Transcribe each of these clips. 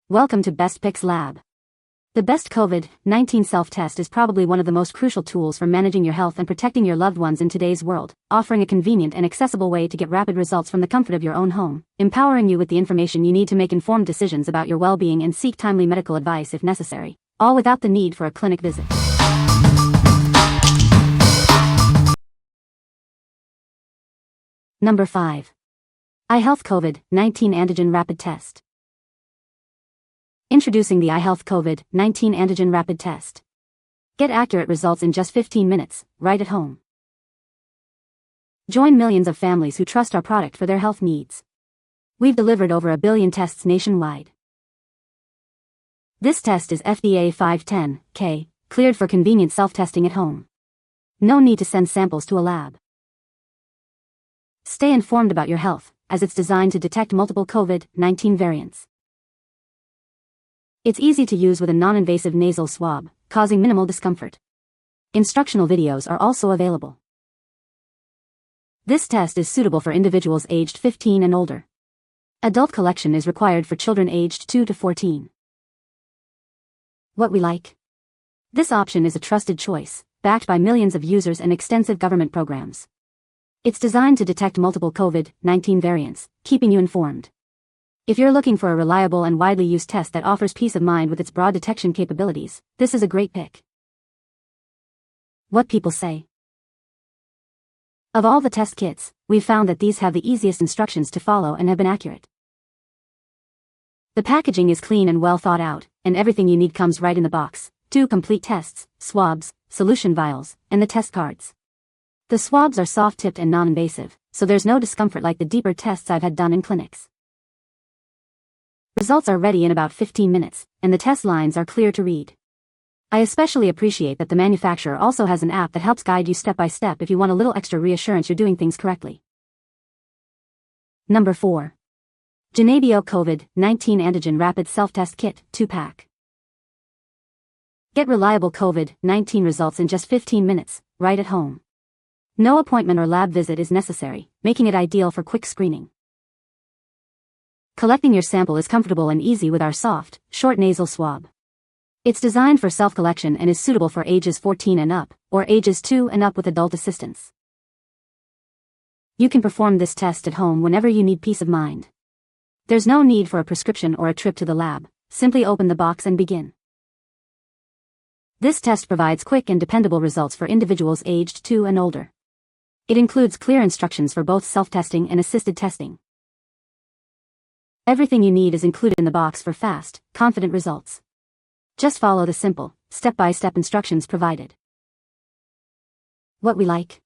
Welcome to Best Picks Lab. The Best COVID-19 self-test is probably one of the most crucial tools for managing your health and protecting your loved ones in today's world, offering a convenient and accessible way to get rapid results from the comfort of your own home, empowering you with the information you need to make informed decisions about your well-being and seek timely medical advice if necessary, all without the need for a clinic visit. Number 5. iHealth COVID-19 Antigen Rapid Test. Introducing the iHealth COVID-19 Antigen Rapid Test. Get accurate results in just 15 minutes, right at home. Join millions of families who trust our product for their health needs. We've delivered over 1 billion tests nationwide. This test is FDA 510(k), cleared for convenient self-testing at home. No need to send samples to a lab. Stay informed about your health, as it's designed to detect multiple COVID-19 variants. It's easy to use with a non-invasive nasal swab, causing minimal discomfort. Instructional videos are also available. This test is suitable for individuals aged 15 and older. Adult collection is required for children aged 2 to 14. What we like? This option is a trusted choice, backed by millions of users and extensive government programs. It's designed to detect multiple COVID-19 variants, keeping you informed. If you're looking for a reliable and widely used test that offers peace of mind with its broad detection capabilities, this is a great pick. What people say. Of all the test kits, we've found that these have the easiest instructions to follow and have been accurate. The packaging is clean and well thought out, and everything you need comes right in the box: 2 complete tests, swabs, solution vials, and the test cards. The swabs are soft-tipped and non-invasive, so there's no discomfort like the deeper tests I've had done in clinics. Results are ready in about 15 minutes, and the test lines are clear to read. I especially appreciate that the manufacturer also has an app that helps guide you step by step if you want a little extra reassurance you're doing things correctly. Number 4. Genabio COVID-19 Antigen Rapid Self-Test Kit 2-pack. Get reliable COVID-19 results in just 15 minutes, right at home. No appointment or lab visit is necessary, making it ideal for quick screening. Collecting your sample is comfortable and easy with our soft, short nasal swab. It's designed for self-collection and is suitable for ages 14 and up, or ages 2 and up with adult assistance. You can perform this test at home whenever you need peace of mind. There's no need for a prescription or a trip to the lab, simply open the box and begin. This test provides quick and dependable results for individuals aged 2 and older. It includes clear instructions for both self-testing and assisted testing. Everything you need is included in the box for fast, confident results. Just follow the simple, step-by-step instructions provided. What we like?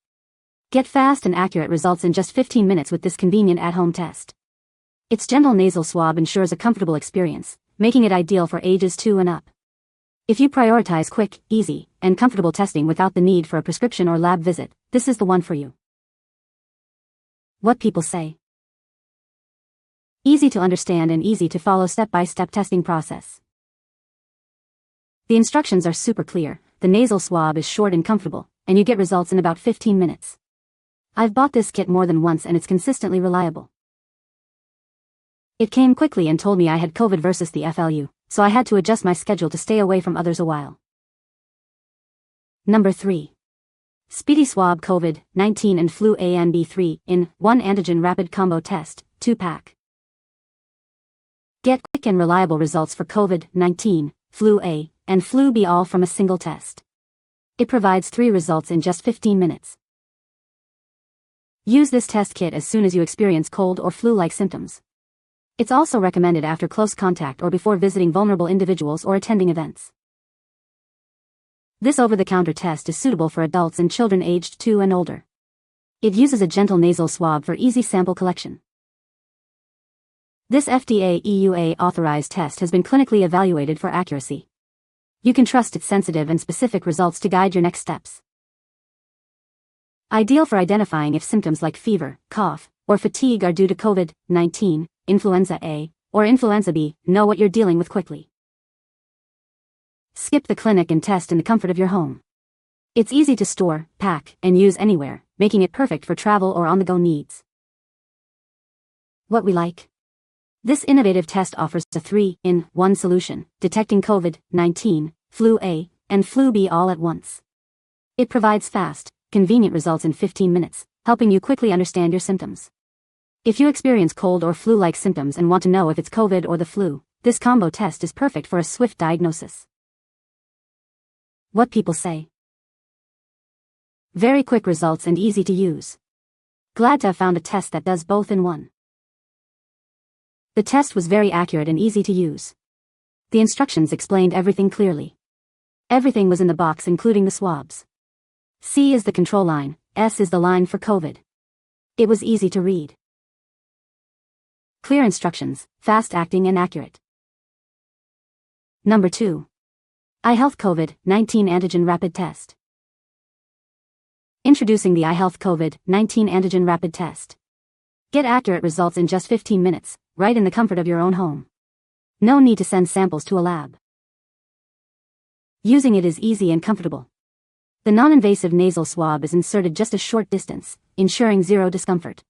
Get fast and accurate results in just 15 minutes with this convenient at-home test. Its gentle nasal swab ensures a comfortable experience, making it ideal for ages 2 and up. If you prioritize quick, easy, and comfortable testing without the need for a prescription or lab visit, this is the one for you. What people say. Easy to understand and easy to follow step-by-step testing process. The instructions are super clear, the nasal swab is short and comfortable, and you get results in about 15 minutes. I've bought this kit more than once and it's consistently reliable. It came quickly and told me I had COVID versus the flu, so I had to adjust my schedule to stay away from others a while. Number 3. SpeedySwab COVID-19 and Flu A and B3 in 1 Antigen Rapid Combo Test, 2-pack. Get quick and reliable results for COVID-19, Flu A, and Flu B all from a single test. It provides 3 results in just 15 minutes. Use this test kit as soon as you experience cold or flu-like symptoms. It's also recommended after close contact or before visiting vulnerable individuals or attending events. This over-the-counter test is suitable for adults and children aged 2 and older. It uses a gentle nasal swab for easy sample collection. This FDA EUA authorized test has been clinically evaluated for accuracy. You can trust its sensitive and specific results to guide your next steps. Ideal for identifying if symptoms like fever, cough, or fatigue are due to COVID-19, influenza A, or influenza B. Know what you're dealing with quickly. Skip the clinic and test in the comfort of your home. It's easy to store, pack, and use anywhere, making it perfect for travel or on-the-go needs. What we like? This innovative test offers a 3-in-1 solution, detecting COVID-19, flu A, and flu B all at once. It provides fast, convenient results in 15 minutes, helping you quickly understand your symptoms. If you experience cold or flu-like symptoms and want to know if it's COVID or the flu, this combo test is perfect for a swift diagnosis. What people say. Very quick results and easy to use. Glad to have found a test that does both in one. The test was very accurate and easy to use. The instructions explained everything clearly. Everything was in the box including the swabs. C is the control line, S is the line for COVID. It was easy to read. Clear instructions, fast-acting and accurate. Number 2. iHealth COVID-19 Antigen Rapid Test. Introducing the iHealth COVID-19 Antigen Rapid Test. Get accurate results in just 15 minutes, right in the comfort of your own home. No need to send samples to a lab. Using it is easy and comfortable. The non-invasive nasal swab is inserted just a short distance, ensuring zero discomfort.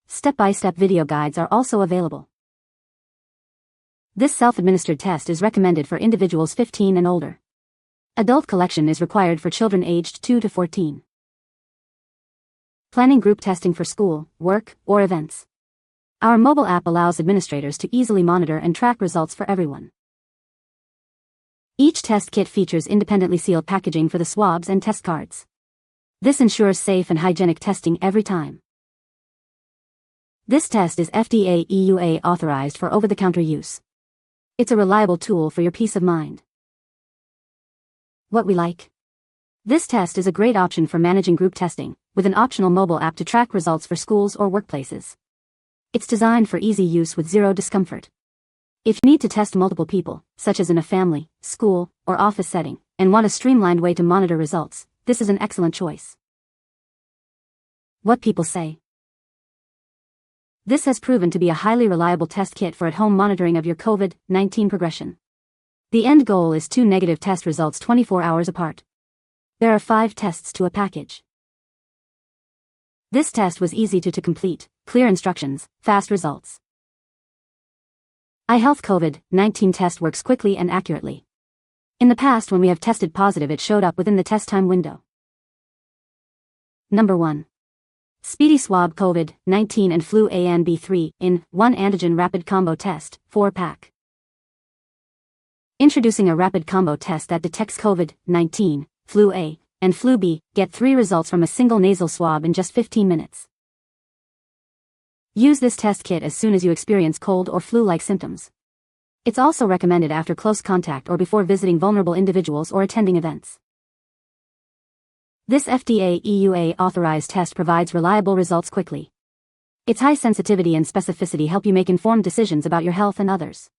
Step-by-step video guides are also available. This self-administered test is recommended for individuals 15 and older. Adult collection is required for children aged 2 to 14. Planning group testing for school, work, or events. Our mobile app allows administrators to easily monitor and track results for everyone. Each test kit features independently sealed packaging for the swabs and test cards. This ensures safe and hygienic testing every time. This test is FDA EUA authorized for over-the-counter use. It's a reliable tool for your peace of mind. What we like. This test is a great option for managing group testing, with an optional mobile app to track results for schools or workplaces. It's designed for easy use with zero discomfort. If you need to test multiple people, such as in a family, school, or office setting, and want a streamlined way to monitor results, this is an excellent choice. What people say. This has proven to be a highly reliable test kit for at-home monitoring of your COVID-19 progression. The end goal is 2 negative test results 24 hours apart. There are 5 tests to a package. This test was easy to complete, clear instructions, fast results. iHealth COVID-19 test works quickly and accurately. In the past when we have tested positive it showed up within the test time window. Number 1. SpeedySwab COVID-19 and Flu A and B 3-in-1 Antigen Rapid Combo Test, 4-pack. Introducing a rapid combo test that detects COVID-19, Flu A, and Flu B, get 3 results from a single nasal swab in just 15 minutes. Use this test kit as soon as you experience cold or flu-like symptoms. It's also recommended after close contact or before visiting vulnerable individuals or attending events. This FDA EUA authorized test provides reliable results quickly. Its high sensitivity and specificity help you make informed decisions about your health and others.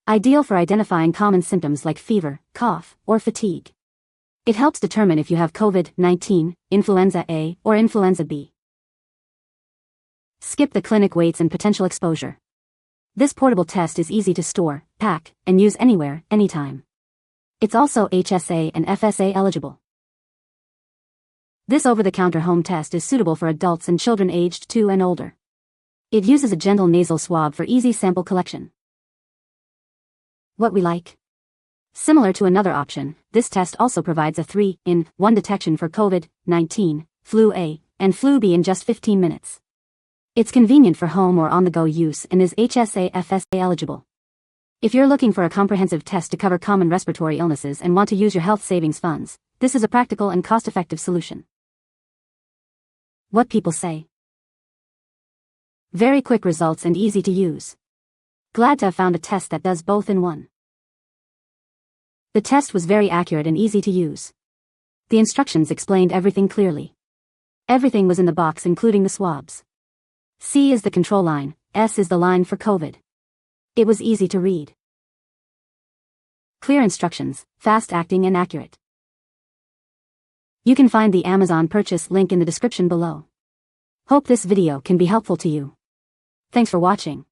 Ideal for identifying common symptoms like fever, cough, or fatigue. It helps determine if you have COVID-19, influenza A, or influenza B. Skip the clinic waits and potential exposure. This portable test is easy to store, pack, and use anywhere, anytime. It's also HSA and FSA eligible. This over-the-counter home test is suitable for adults and children aged 2 and older. It uses a gentle nasal swab for easy sample collection. What we like. Similar to another option, this test also provides a 3-in-1 detection for COVID-19, Flu A, and Flu B in just 15 minutes. It's convenient for home or on-the-go use and is HSA/FSA eligible. If you're looking for a comprehensive test to cover common respiratory illnesses and want to use your health savings funds, this is a practical and cost-effective solution. What people say. Very quick results and easy to use. Glad to have found a test that does both in one. The test was very accurate and easy to use. The instructions explained everything clearly. Everything was in the box including the swabs. C is the control line, S is the line for COVID. It was easy to read. Clear instructions, fast-acting and accurate. You can find the Amazon purchase link in the description below. Hope this video can be helpful to you. Thanks for watching.